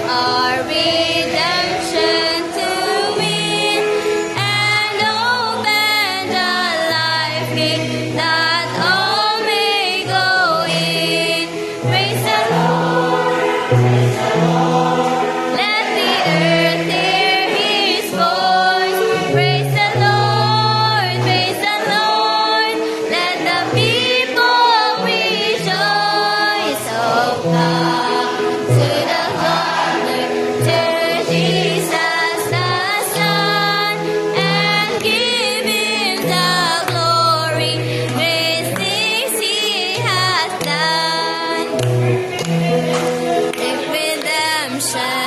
our redemption to win, and open the life gate that all may go in. Praise the Lord, let the earth hear His voice. Praise the Lord, let the people rejoice. Oh, come to the Father, to Jesus the Son, and give Him the glory. Great things He has done. Redemption.